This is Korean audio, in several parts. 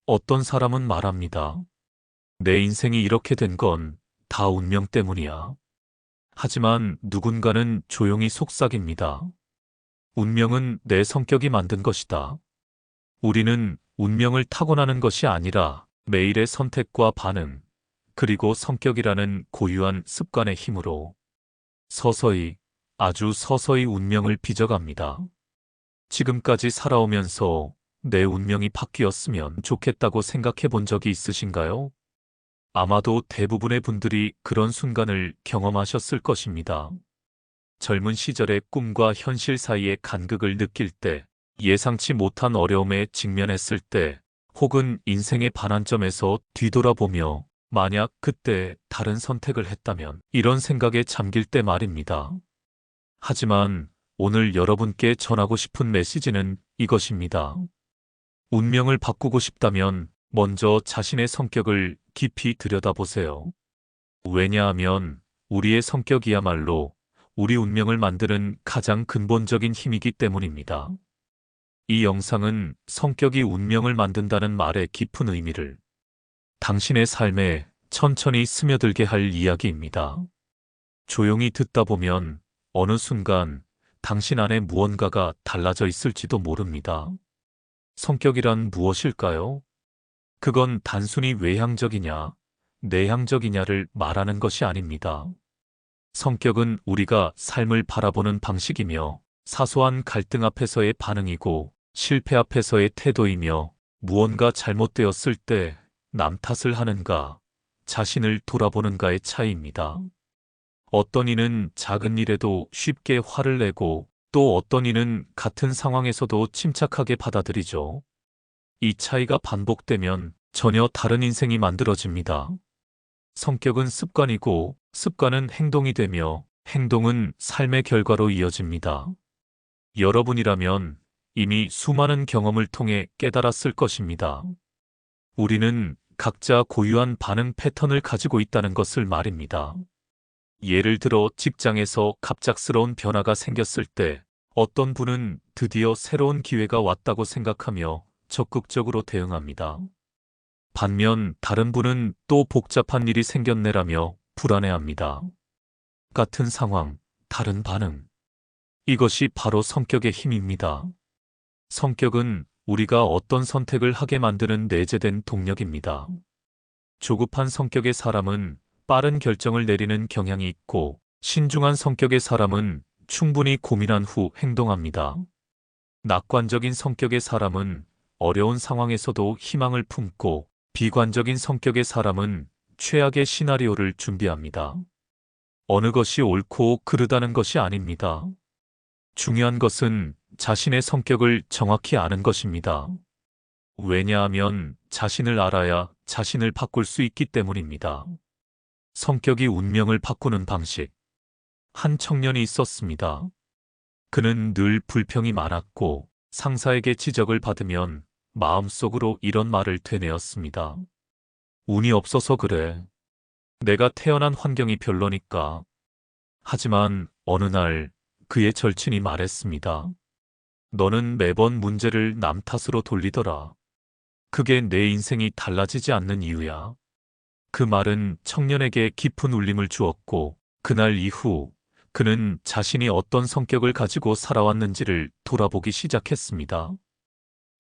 어떤 사람은 말합니다. 내 인생이 이렇게 된 건 다 운명 때문이야. 하지만 누군가는 조용히 속삭입니다. 운명은 내 성격이 만든 것이다. 우리는 운명을 타고나는 것이 아니라 매일의 선택과 반응, 그리고 성격이라는 고유한 습관의 힘으로 서서히, 아주 서서히 운명을 빚어갑니다. 지금까지 살아오면서 내 운명이 바뀌었으면 좋겠다고 생각해 본 적이 있으신가요? 아마도 대부분의 분들이 그런 순간을 경험하셨을 것입니다. 젊은 시절의 꿈과 현실 사이의 간극을 느낄 때, 예상치 못한 어려움에 직면했을 때, 혹은 인생의 반환점에서 뒤돌아보며 만약 그때 다른 선택을 했다면 이런 생각에 잠길 때 말입니다. 하지만 오늘 여러분께 전하고 싶은 메시지는 이것입니다. 운명을 바꾸고 싶다면 먼저 자신의 성격을 깊이 들여다보세요. 왜냐하면 우리의 성격이야말로 우리 운명을 만드는 가장 근본적인 힘이기 때문입니다. 이 영상은 성격이 운명을 만든다는 말의 깊은 의미를 당신의 삶에 천천히 스며들게 할 이야기입니다. 조용히 듣다 보면 어느 순간 당신 안에 무언가가 달라져 있을지도 모릅니다. 성격이란 무엇일까요? 그건 단순히 외향적이냐, 내향적이냐를 말하는 것이 아닙니다. 성격은 우리가 삶을 바라보는 방식이며 사소한 갈등 앞에서의 반응이고 실패 앞에서의 태도이며 무언가 잘못되었을 때 남 탓을 하는가, 자신을 돌아보는가의 차이입니다. 어떤 이는 작은 일에도 쉽게 화를 내고 또 어떤 이는 같은 상황에서도 침착하게 받아들이죠. 이 차이가 반복되면 전혀 다른 인생이 만들어집니다. 성격은 습관이고 습관은 행동이 되며 행동은 삶의 결과로 이어집니다. 여러분이라면 이미 수많은 경험을 통해 깨달았을 것입니다. 우리는 각자 고유한 반응 패턴을 가지고 있다는 것을 말입니다. 예를 들어 직장에서 갑작스러운 변화가 생겼을 때 어떤 분은 드디어 새로운 기회가 왔다고 생각하며 적극적으로 대응합니다. 반면 다른 분은 또 복잡한 일이 생겼네라며 불안해합니다. 같은 상황, 다른 반응. 이것이 바로 성격의 힘입니다. 성격은 우리가 어떤 선택을 하게 만드는 내재된 동력입니다. 조급한 성격의 사람은 빠른 결정을 내리는 경향이 있고 신중한 성격의 사람은 충분히 고민한 후 행동합니다. 낙관적인 성격의 사람은 어려운 상황에서도 희망을 품고 비관적인 성격의 사람은 최악의 시나리오를 준비합니다. 어느 것이 옳고 그르다는 것이 아닙니다. 중요한 것은 자신의 성격을 정확히 아는 것입니다. 왜냐하면 자신을 알아야 자신을 바꿀 수 있기 때문입니다. 성격이 운명을 바꾸는 방식. 한 청년이 있었습니다. 그는 늘 불평이 많았고 상사에게 지적을 받으면 마음속으로 이런 말을 되뇌었습니다. 운이 없어서 그래. 내가 태어난 환경이 별로니까. 하지만 어느 날 그의 절친이 말했습니다. 너는 매번 문제를 남 탓으로 돌리더라. 그게 내 인생이 달라지지 않는 이유야. 그 말은 청년에게 깊은 울림을 주었고 그날 이후 그는 자신이 어떤 성격을 가지고 살아왔는지를 돌아보기 시작했습니다.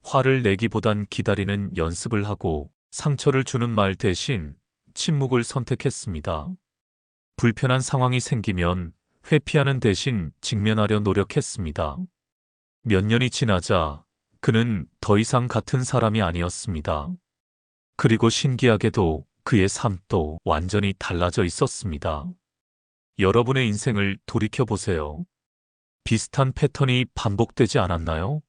화를 내기보단 기다리는 연습을 하고 상처를 주는 말 대신 침묵을 선택했습니다. 불편한 상황이 생기면 회피하는 대신 직면하려 노력했습니다. 몇 년이 지나자 그는 더 이상 같은 사람이 아니었습니다. 그리고 신기하게도 그의 삶도 완전히 달라져 있었습니다. 여러분의 인생을 돌이켜보세요. 비슷한 패턴이 반복되지 않았나요?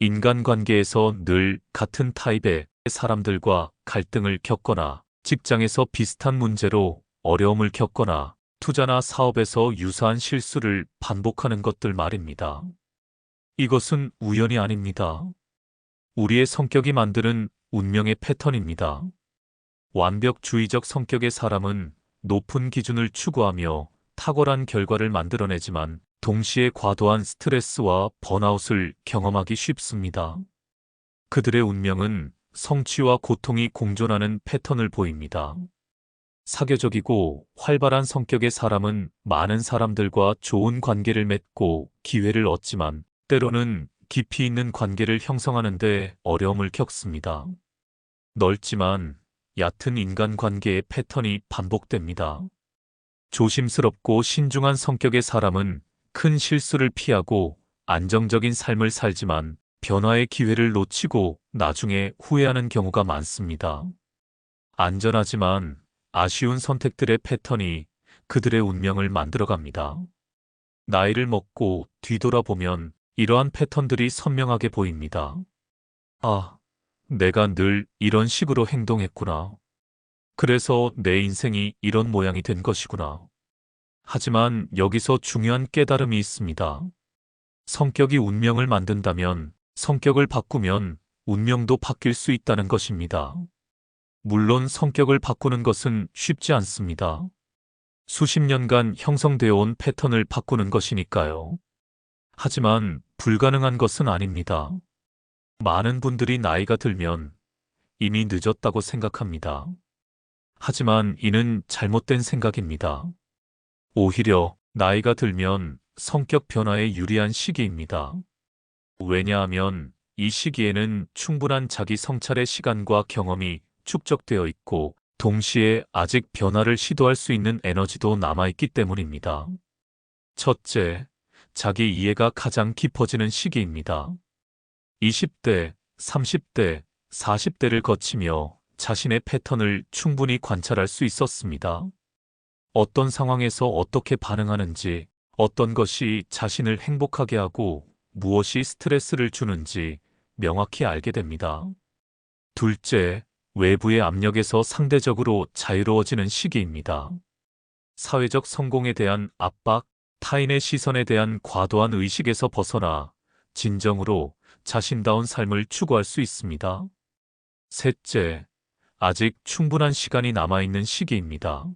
인간관계에서 늘 같은 타입의 사람들과 갈등을 겪거나 직장에서 비슷한 문제로 어려움을 겪거나 투자나 사업에서 유사한 실수를 반복하는 것들 말입니다. 이것은 우연이 아닙니다. 우리의 성격이 만드는 운명의 패턴입니다. 완벽주의적 성격의 사람은 높은 기준을 추구하며 탁월한 결과를 만들어내지만 동시에 과도한 스트레스와 번아웃을 경험하기 쉽습니다. 그들의 운명은 성취와 고통이 공존하는 패턴을 보입니다. 사교적이고 활발한 성격의 사람은 많은 사람들과 좋은 관계를 맺고 기회를 얻지만 때로는 깊이 있는 관계를 형성하는 데 어려움을 겪습니다. 넓지만 얕은 인간관계의 패턴이 반복됩니다. 조심스럽고 신중한 성격의 사람은 큰 실수를 피하고 안정적인 삶을 살지만 변화의 기회를 놓치고 나중에 후회하는 경우가 많습니다. 안전하지만 아쉬운 선택들의 패턴이 그들의 운명을 만들어갑니다. 나이를 먹고 뒤돌아보면 이러한 패턴들이 선명하게 보입니다. 아, 내가 늘 이런 식으로 행동했구나. 그래서 내 인생이 이런 모양이 된 것이구나. 하지만 여기서 중요한 깨달음이 있습니다. 성격이 운명을 만든다면 성격을 바꾸면 운명도 바뀔 수 있다는 것입니다. 물론 성격을 바꾸는 것은 쉽지 않습니다. 수십 년간 형성되어 온 패턴을 바꾸는 것이니까요. 하지만 불가능한 것은 아닙니다. 많은 분들이 나이가 들면 이미 늦었다고 생각합니다. 하지만 이는 잘못된 생각입니다. 오히려 나이가 들면 성격 변화에 유리한 시기입니다. 왜냐하면 이 시기에는 충분한 자기 성찰의 시간과 경험이 축적되어 있고 동시에 아직 변화를 시도할 수 있는 에너지도 남아있기 때문입니다. 첫째, 자기 이해가 가장 깊어지는 시기입니다. 20대, 30대, 40대를 거치며 자신의 패턴을 충분히 관찰할 수 있었습니다. 어떤 상황에서 어떻게 반응하는지, 어떤 것이 자신을 행복하게 하고 무엇이 스트레스를 주는지 명확히 알게 됩니다. 둘째, 외부의 압력에서 상대적으로 자유로워지는 시기입니다. 사회적 성공에 대한 압박, 타인의 시선에 대한 과도한 의식에서 벗어나 진정으로 자신다운 삶을 추구할 수 있습니다. 셋째, 아직 충분한 시간이 남아있는 시기입니다.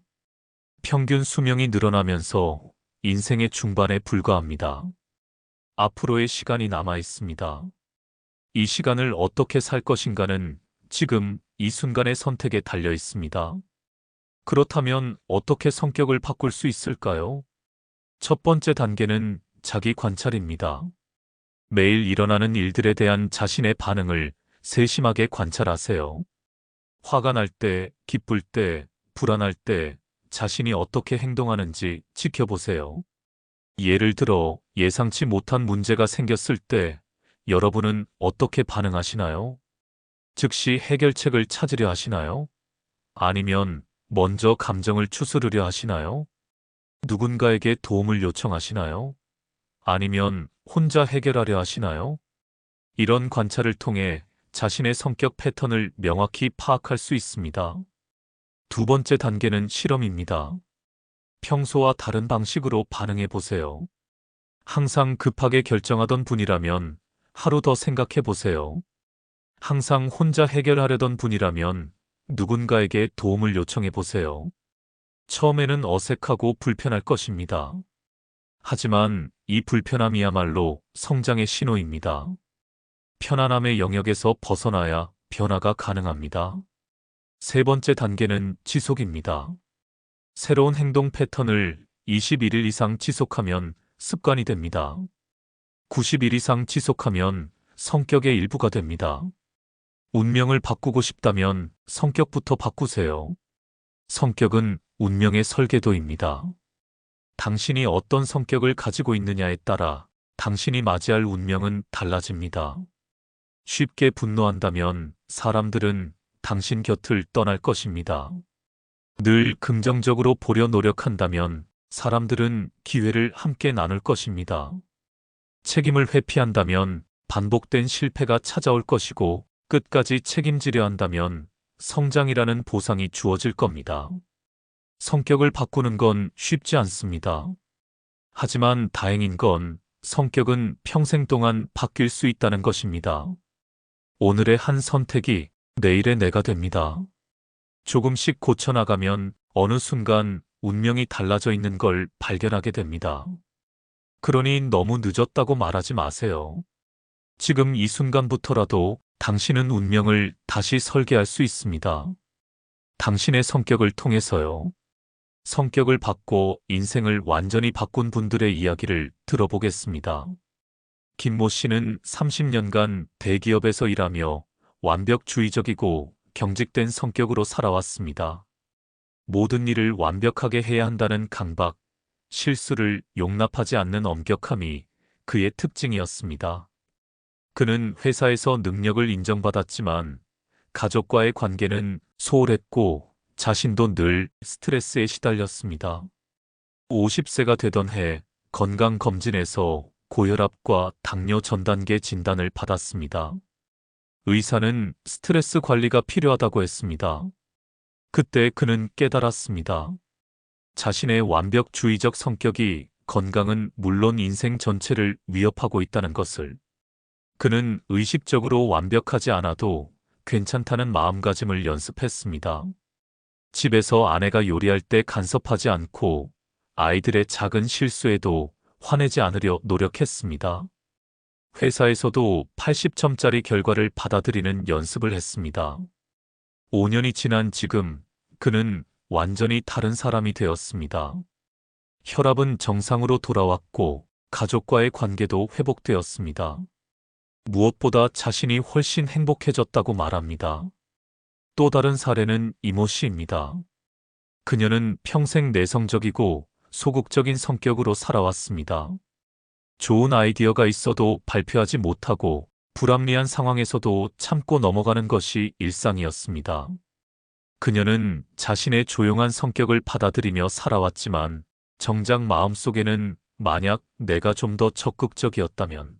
평균 수명이 늘어나면서 인생의 중반에 불과합니다. 앞으로의 시간이 남아 있습니다. 이 시간을 어떻게 살 것인가는 지금 이 순간의 선택에 달려 있습니다. 그렇다면 어떻게 성격을 바꿀 수 있을까요? 첫 번째 단계는 자기 관찰입니다. 매일 일어나는 일들에 대한 자신의 반응을 세심하게 관찰하세요. 화가 날 때, 기쁠 때, 불안할 때 자신이 어떻게 행동하는지 지켜보세요. 예를 들어 예상치 못한 문제가 생겼을 때 여러분은 어떻게 반응하시나요? 즉시 해결책을 찾으려 하시나요? 아니면 먼저 감정을 추스르려 하시나요? 누군가에게 도움을 요청하시나요? 아니면 혼자 해결하려 하시나요? 이런 관찰을 통해 자신의 성격 패턴을 명확히 파악할 수 있습니다. 두 번째 단계는 실험입니다. 평소와 다른 방식으로 반응해 보세요. 항상 급하게 결정하던 분이라면 하루 더 생각해 보세요. 항상 혼자 해결하려던 분이라면 누군가에게 도움을 요청해 보세요. 처음에는 어색하고 불편할 것입니다. 하지만 이 불편함이야말로 성장의 신호입니다. 편안함의 영역에서 벗어나야 변화가 가능합니다. 세 번째 단계는 지속입니다. 새로운 행동 패턴을 21일 이상 지속하면 습관이 됩니다. 90일 이상 지속하면 성격의 일부가 됩니다. 운명을 바꾸고 싶다면 성격부터 바꾸세요. 성격은 운명의 설계도입니다. 당신이 어떤 성격을 가지고 있느냐에 따라 당신이 맞이할 운명은 달라집니다. 쉽게 분노한다면 사람들은 당신 곁을 떠날 것입니다. 늘 긍정적으로 보려 노력한다면 사람들은 기회를 함께 나눌 것입니다. 책임을 회피한다면 반복된 실패가 찾아올 것이고 끝까지 책임지려 한다면 성장이라는 보상이 주어질 겁니다. 성격을 바꾸는 건 쉽지 않습니다. 하지만 다행인 건 성격은 평생 동안 바뀔 수 있다는 것입니다. 오늘의 한 선택이 내일의 내가 됩니다. 조금씩 고쳐나가면 어느 순간 운명이 달라져 있는 걸 발견하게 됩니다. 그러니 너무 늦었다고 말하지 마세요. 지금 이 순간부터라도 당신은 운명을 다시 설계할 수 있습니다. 당신의 성격을 통해서요. 성격을 바꿔 인생을 완전히 바꾼 분들의 이야기를 들어보겠습니다. 김모 씨는 30년간 대기업에서 일하며 완벽주의적이고 경직된 성격으로 살아왔습니다. 모든 일을 완벽하게 해야 한다는 강박, 실수를 용납하지 않는 엄격함이 그의 특징이었습니다. 그는 회사에서 능력을 인정받았지만 가족과의 관계는 소홀했고 자신도 늘 스트레스에 시달렸습니다. 50세가 되던 해 건강검진에서 고혈압과 당뇨 전 단계 진단을 받았습니다. 의사는 스트레스 관리가 필요하다고 했습니다. 그때 그는 깨달았습니다. 자신의 완벽주의적 성격이 건강은 물론 인생 전체를 위협하고 있다는 것을. 그는 의식적으로 완벽하지 않아도 괜찮다는 마음가짐을 연습했습니다. 집에서 아내가 요리할 때 간섭하지 않고 아이들의 작은 실수에도 화내지 않으려 노력했습니다. 회사에서도 80점짜리 결과를 받아들이는 연습을 했습니다. 5년이 지난 지금 그는 완전히 다른 사람이 되었습니다. 혈압은 정상으로 돌아왔고 가족과의 관계도 회복되었습니다. 무엇보다 자신이 훨씬 행복해졌다고 말합니다. 또 다른 사례는 이모 씨입니다. 그녀는 평생 내성적이고 소극적인 성격으로 살아왔습니다. 좋은 아이디어가 있어도 발표하지 못하고 불합리한 상황에서도 참고 넘어가는 것이 일상이었습니다. 그녀는 자신의 조용한 성격을 받아들이며 살아왔지만 정작 마음속에는 만약 내가 좀 더 적극적이었다면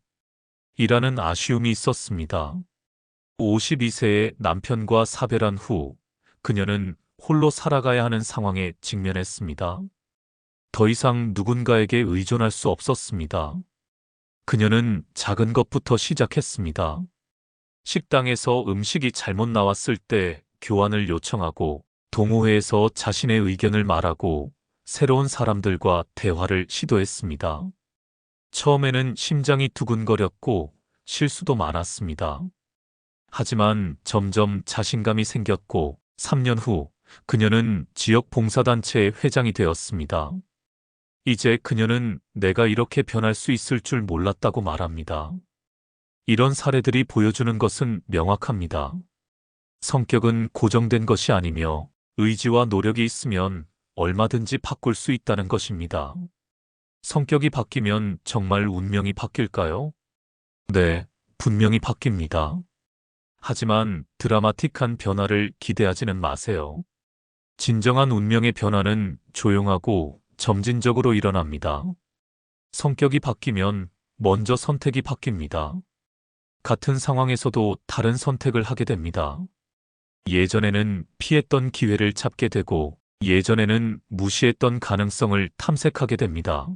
이라는 아쉬움이 있었습니다. 52세의 남편과 사별한 후 그녀는 홀로 살아가야 하는 상황에 직면했습니다. 더 이상 누군가에게 의존할 수 없었습니다. 그녀는 작은 것부터 시작했습니다. 식당에서 음식이 잘못 나왔을 때 교환을 요청하고 동호회에서 자신의 의견을 말하고 새로운 사람들과 대화를 시도했습니다. 처음에는 심장이 두근거렸고 실수도 많았습니다. 하지만 점점 자신감이 생겼고 3년 후 그녀는 지역 봉사단체의 회장이 되었습니다. 이제 그녀는 내가 이렇게 변할 수 있을 줄 몰랐다고 말합니다. 이런 사례들이 보여주는 것은 명확합니다. 성격은 고정된 것이 아니며 의지와 노력이 있으면 얼마든지 바꿀 수 있다는 것입니다. 성격이 바뀌면 정말 운명이 바뀔까요? 네, 분명히 바뀝니다. 하지만 드라마틱한 변화를 기대하지는 마세요. 진정한 운명의 변화는 조용하고 점진적으로 일어납니다. 성격이 바뀌면 먼저 선택이 바뀝니다. 같은 상황에서도 다른 선택을 하게 됩니다. 예전에는 피했던 기회를 잡게 되고 예전에는 무시했던 가능성을 탐색하게 됩니다.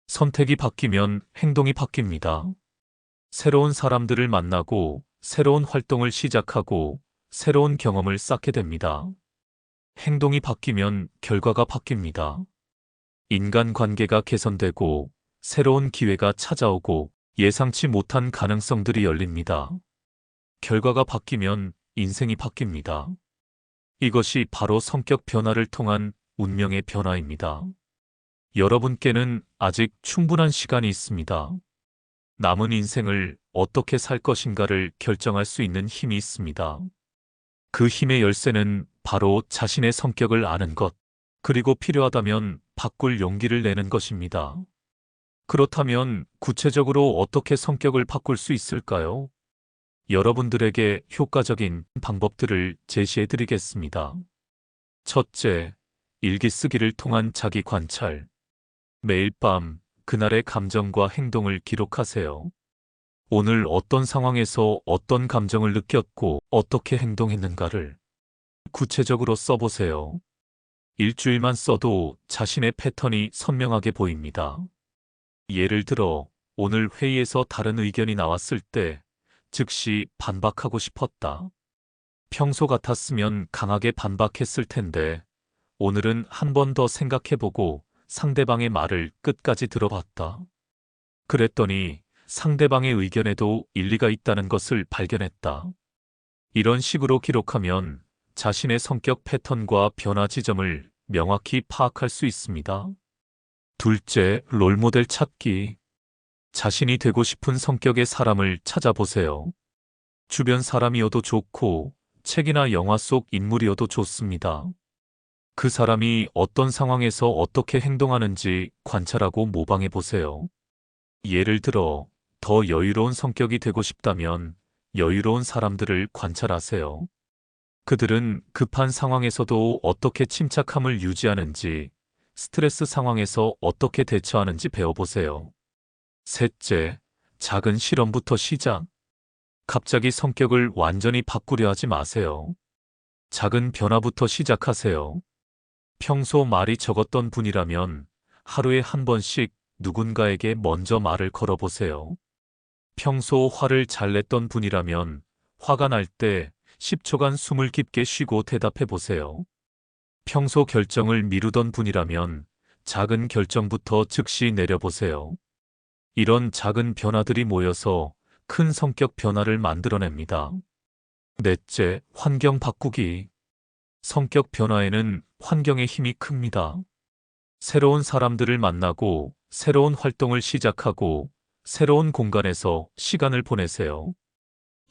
선택이 바뀌면 행동이 바뀝니다. 새로운 사람들을 만나고 새로운 활동을 시작하고 새로운 경험을 쌓게 됩니다. 행동이 바뀌면 결과가 바뀝니다. 인간관계가 개선되고 새로운 기회가 찾아오고 예상치 못한 가능성들이 열립니다. 결과가 바뀌면 인생이 바뀝니다. 이것이 바로 성격 변화를 통한 운명의 변화입니다. 여러분께는 아직 충분한 시간이 있습니다. 남은 인생을 어떻게 살 것인가를 결정할 수 있는 힘이 있습니다. 그 힘의 열쇠는 바로 자신의 성격을 아는 것, 그리고 필요하다면 바꿀 용기를 내는 것입니다. 그렇다면 구체적으로 어떻게 성격을 바꿀 수 있을까요? 여러분들에게 효과적인 방법들을 제시해 드리겠습니다. 첫째, 일기 쓰기를 통한 자기 관찰. 매일 밤 그날의 감정과 행동을 기록하세요. 오늘 어떤 상황에서 어떤 감정을 느꼈고 어떻게 행동했는가를 구체적으로 써보세요. 일주일만 써도 자신의 패턴이 선명하게 보입니다. 예를 들어, 오늘 회의에서 다른 의견이 나왔을 때 즉시 반박하고 싶었다. 평소 같았으면 강하게 반박했을 텐데, 오늘은 한 번 더 생각해보고 상대방의 말을 끝까지 들어봤다. 그랬더니 상대방의 의견에도 일리가 있다는 것을 발견했다. 이런 식으로 기록하면 자신의 성격 패턴과 변화 지점을 명확히 파악할 수 있습니다. 둘째, 롤모델 찾기. 자신이 되고 싶은 성격의 사람을 찾아보세요. 주변 사람이어도 좋고, 책이나 영화 속 인물이어도 좋습니다. 그 사람이 어떤 상황에서 어떻게 행동하는지 관찰하고 모방해 보세요. 예를 들어, 더 여유로운 성격이 되고 싶다면 여유로운 사람들을 관찰하세요. 그들은 급한 상황에서도 어떻게 침착함을 유지하는지, 스트레스 상황에서 어떻게 대처하는지 배워보세요. 셋째, 작은 실험부터 시작. 갑자기 성격을 완전히 바꾸려 하지 마세요. 작은 변화부터 시작하세요. 평소 말이 적었던 분이라면 하루에 한 번씩 누군가에게 먼저 말을 걸어보세요. 평소 화를 잘 냈던 분이라면 화가 날 때 10초간 숨을 깊게 쉬고 대답해 보세요. 평소 결정을 미루던 분이라면 작은 결정부터 즉시 내려보세요. 이런 작은 변화들이 모여서 큰 성격 변화를 만들어냅니다. 넷째, 환경 바꾸기. 성격 변화에는 환경의 힘이 큽니다. 새로운 사람들을 만나고 새로운 활동을 시작하고 새로운 공간에서 시간을 보내세요.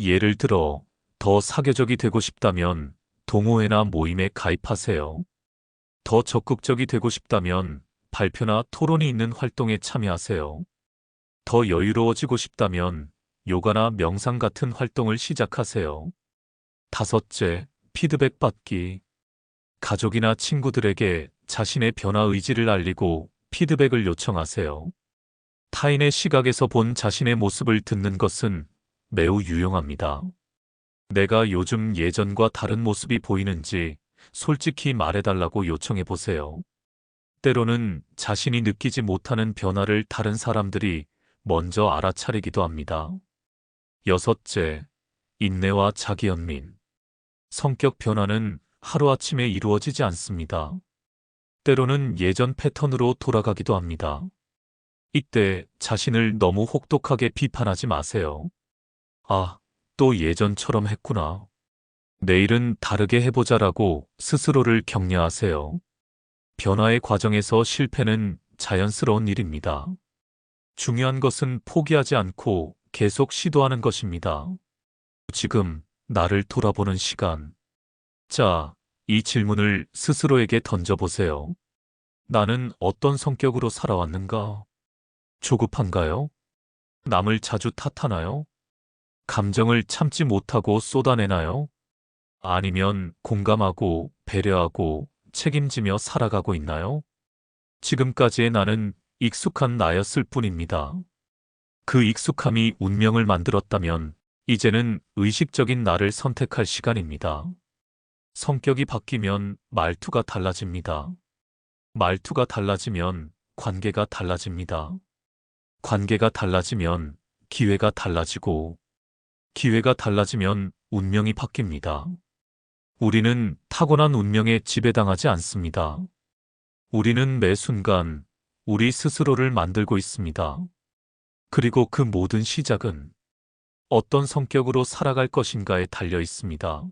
예를 들어, 더 사교적이 되고 싶다면 동호회나 모임에 가입하세요. 더 적극적이 되고 싶다면 발표나 토론이 있는 활동에 참여하세요. 더 여유로워지고 싶다면 요가나 명상 같은 활동을 시작하세요. 다섯째, 피드백 받기. 가족이나 친구들에게 자신의 변화 의지를 알리고 피드백을 요청하세요. 타인의 시각에서 본 자신의 모습을 듣는 것은 매우 유용합니다. 내가 요즘 예전과 다른 모습이 보이는지 솔직히 말해달라고 요청해 보세요. 때로는 자신이 느끼지 못하는 변화를 다른 사람들이 먼저 알아차리기도 합니다. 여섯째, 인내와 자기연민. 성격 변화는 하루아침에 이루어지지 않습니다. 때로는 예전 패턴으로 돌아가기도 합니다. 이때 자신을 너무 혹독하게 비판하지 마세요. 아, 또 예전처럼 했구나. 내일은 다르게 해보자라고 스스로를 격려하세요. 변화의 과정에서 실패는 자연스러운 일입니다. 중요한 것은 포기하지 않고 계속 시도하는 것입니다. 지금 나를 돌아보는 시간. 자, 이 질문을 스스로에게 던져보세요. 나는 어떤 성격으로 살아왔는가? 조급한가요? 남을 자주 탓하나요? 감정을 참지 못하고 쏟아내나요? 아니면 공감하고 배려하고 책임지며 살아가고 있나요? 지금까지의 나는 익숙한 나였을 뿐입니다. 그 익숙함이 운명을 만들었다면 이제는 의식적인 나를 선택할 시간입니다. 성격이 바뀌면 말투가 달라집니다. 말투가 달라지면 관계가 달라집니다. 관계가 달라지면 기회가 달라지고 기회가 달라지면 운명이 바뀝니다. 우리는 타고난 운명에 지배당하지 않습니다. 우리는 매 순간 우리 스스로를 만들고 있습니다. 그리고 그 모든 시작은 어떤 성격으로 살아갈 것인가에 달려 있습니다.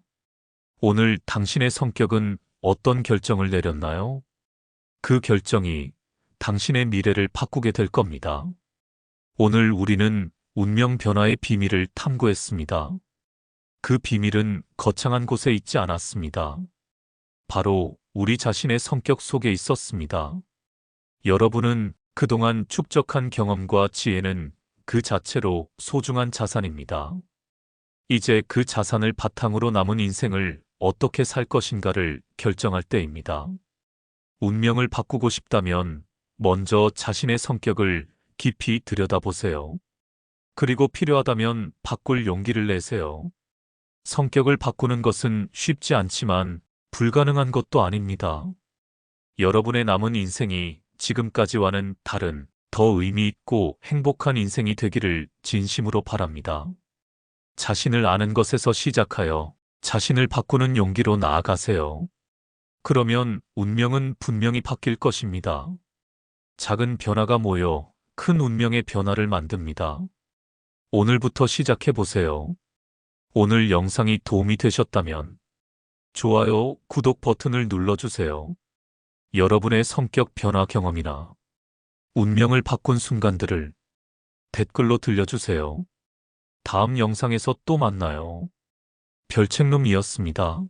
오늘 당신의 성격은 어떤 결정을 내렸나요? 그 결정이 당신의 미래를 바꾸게 될 겁니다. 오늘 우리는 운명 변화의 비밀을 탐구했습니다. 그 비밀은 거창한 곳에 있지 않았습니다. 바로 우리 자신의 성격 속에 있었습니다. 여러분은 그동안 축적한 경험과 지혜는 그 자체로 소중한 자산입니다. 이제 그 자산을 바탕으로 남은 인생을 어떻게 살 것인가를 결정할 때입니다. 운명을 바꾸고 싶다면 먼저 자신의 성격을 깊이 들여다보세요. 그리고 필요하다면 바꿀 용기를 내세요. 성격을 바꾸는 것은 쉽지 않지만 불가능한 것도 아닙니다. 여러분의 남은 인생이 지금까지와는 다른 더 의미 있고 행복한 인생이 되기를 진심으로 바랍니다. 자신을 아는 것에서 시작하여 자신을 바꾸는 용기로 나아가세요. 그러면 운명은 분명히 바뀔 것입니다. 작은 변화가 모여 큰 운명의 변화를 만듭니다. 오늘부터 시작해보세요. 오늘 영상이 도움이 되셨다면 좋아요, 구독 버튼을 눌러주세요. 여러분의 성격 변화 경험이나 운명을 바꾼 순간들을 댓글로 들려주세요. 다음 영상에서 또 만나요. 별책룸이었습니다.